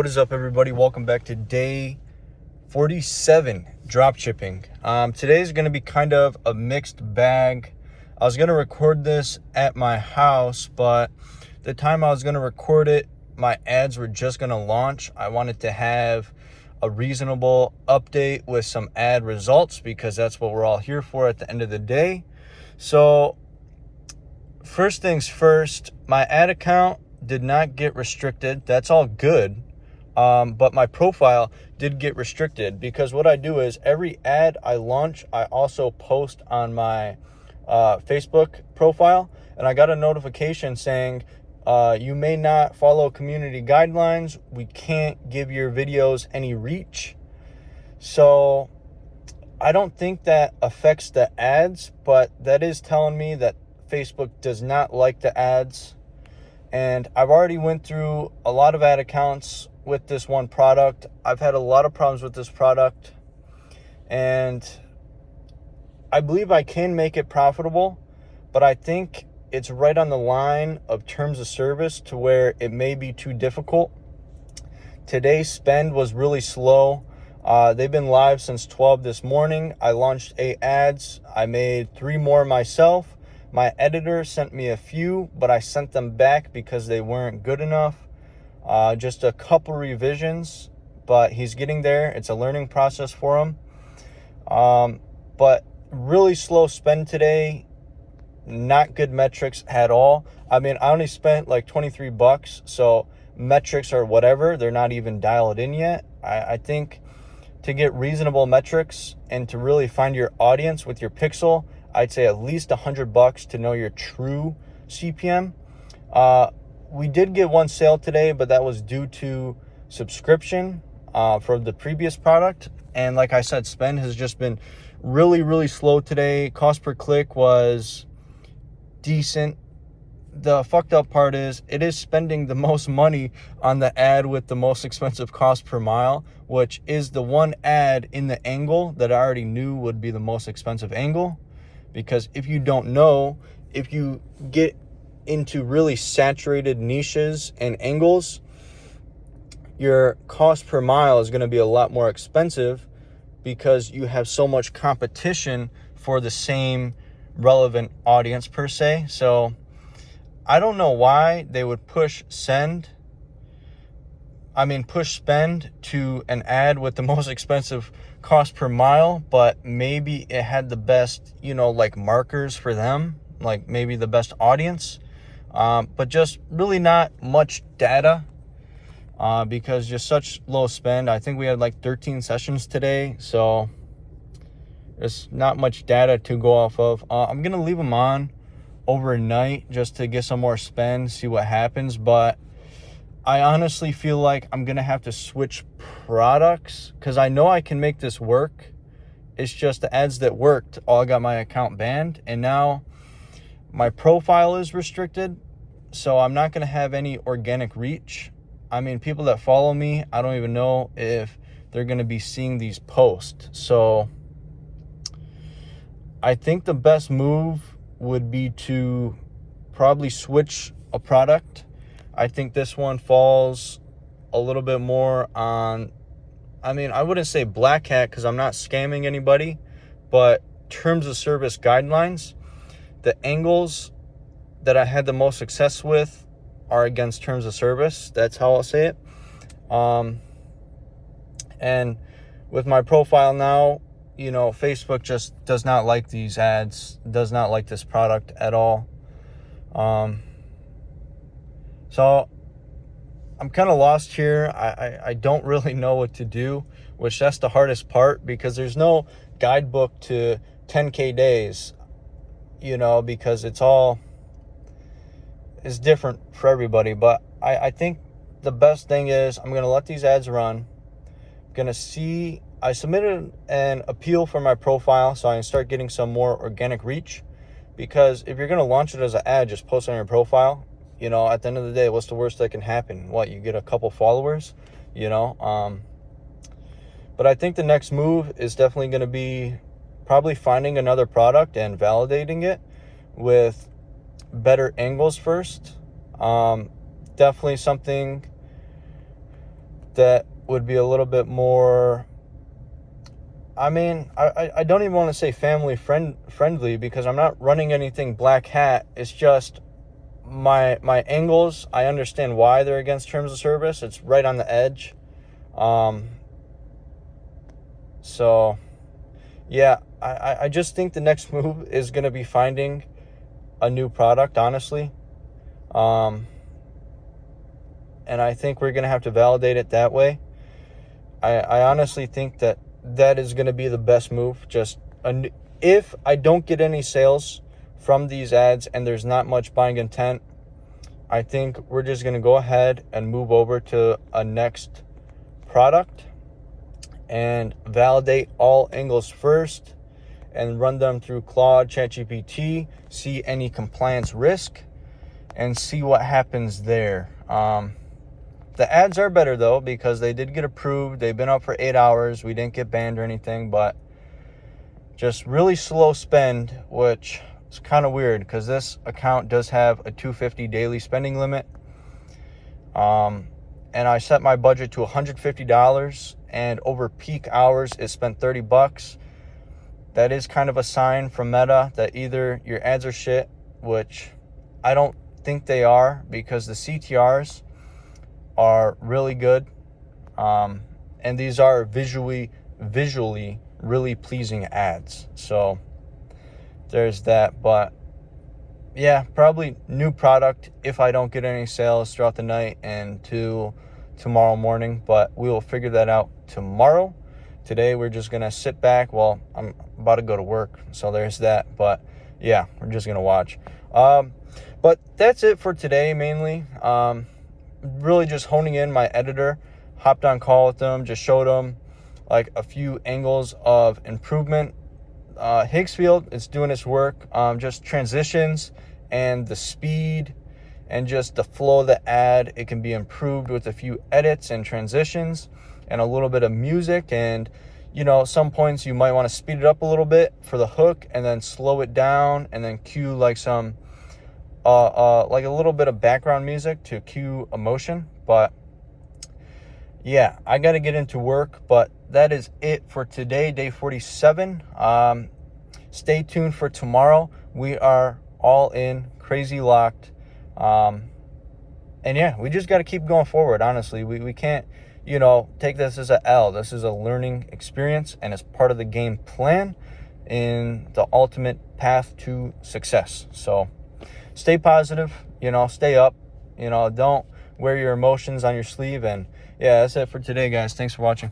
What is up, everybody? Welcome back to day 47 dropshipping. Today is going to be kind of a mixed bag. I was going to record this at my house, but the time I was going to record it, my ads were just going to launch. I wanted to have a reasonable update with some ad results because that's what we're all here for at the end of the day. So first things first, my ad account did not get restricted. That's all good. But my profile did get restricted because what I do is every ad I launch, I also post on my Facebook profile, and I got a notification saying, you may not follow community guidelines. We can't give your videos any reach. So I don't think that affects the ads, but that is telling me that Facebook does not like the ads. And I've already went through a lot of ad accounts with this one product. I've had a lot of problems with this product, and I believe I can make it profitable, but I think it's right on the line of terms of service to where it may be too difficult. Today's spend was really slow. They've been live since 12 this morning. I launched 8 ads. I made 3 more myself. My editor sent me a few, but I sent them back because they weren't good enough. Just a couple revisions, but he's getting there. It's a learning process for him. But really slow spend today. Not good metrics at all. I mean, I only spent like $23, so metrics are whatever. They're not even dialed in yet. I think to get reasonable metrics and to really find your audience with your pixel, I'd say at least $100 to know your true CPM. We did get one sale today, but that was due to subscription for the previous product. And like I said, spend has just been really slow today. Cost per click was decent. The fucked up part is it is spending the most money on the ad with the most expensive cost per mile, which is the one ad in the angle that I already knew would be the most expensive angle. Because if you don't know, if you get into really saturated niches and angles, your cost per mile is going to be a lot more expensive because you have so much competition for the same relevant audience per se. So I don't know why they would push spend to an ad with the most expensive cost per mile, but maybe it had the best, like markers for them, like maybe the best audience, but just really not much data because just such low spend. I think we had like 13 sessions today, so there's not much data to go off of. I'm going to leave them on overnight just to get some more spend, see what happens, but I honestly feel like I'm going to have to switch products because I know I can make this work. It's just the ads that worked all got my account banned, and now my profile is restricted, so I'm not going to have any organic reach. I mean, people that follow me, I don't even know if they're going to be seeing these posts. So I think the best move would be to probably switch a product. I think this one falls a little bit more on, I wouldn't say black hat because I'm not scamming anybody, but terms of service guidelines. The angles that I had the most success with are against terms of service. That's how I'll say it. And with my profile now, Facebook just does not like these ads, does not like this product at all. So I'm kind of lost here. I don't really know what to do, which that's the hardest part because there's no guidebook to 10K days, because it's different for everybody. But I think the best thing is I'm going to let these ads run. I'm going to see. I submitted an appeal for my profile so I can start getting some more organic reach, because if you're going to launch it as an ad, just post on your profile. At the end of the day, what's the worst that can happen? What, you get a couple followers, But I think the next move is definitely going to be probably finding another product and validating it with better angles first. Definitely something that would be a little bit more, I mean, I don't even want to say friendly, because I'm not running anything black hat. It's just my angles. I understand why they're against terms of service. It's right on the edge. So yeah, I just think the next move is going to be finding a new product, honestly. And I think we're going to have to validate it that way. I honestly think that is going to be the best move. If I don't get any sales from these ads and there's not much buying intent, I think we're just going to go ahead and move over to a next product and validate all angles first and run them through Claude, ChatGPT, see any compliance risk, and see what happens there. The ads are better, though, because they did get approved. They've been up for 8 hours. We didn't get banned or anything, but just really slow spend, which is kind of weird because this account does have a $250 daily spending limit. And I set my budget to $150, and over peak hours it spent $30. That is kind of a sign from Meta that either your ads are shit, which I don't think they are, because the CTRs are really good. And these are visually really pleasing ads. So there's that. But yeah, probably new product if I don't get any sales throughout the night and to tomorrow morning. But we will figure that out tomorrow. Today we're just going to sit back. Well, I'm about to go to work, so there's that. But yeah, we're just going to watch. But that's it for today, mainly. Really just honing in my editor. Hopped on call with them, just showed them like a few angles of improvement. Higgsfield is doing its work. Just transitions and the speed and just the flow of the ad. It can be improved with a few edits and transitions and a little bit of music. And, you know, some points you might want to speed it up a little bit for the hook and then slow it down and then cue like some, like a little bit of background music to cue emotion. But yeah, I got to get into work, but that is it for today, day 47. Stay tuned for tomorrow. We are all in, crazy locked. And yeah, we just got to keep going forward, honestly. We can't, take this as a L. This is a learning experience, and it's part of the game plan in the ultimate path to success. So stay positive, stay up, don't wear your emotions on your sleeve. And yeah, that's it for today, guys. Thanks for watching.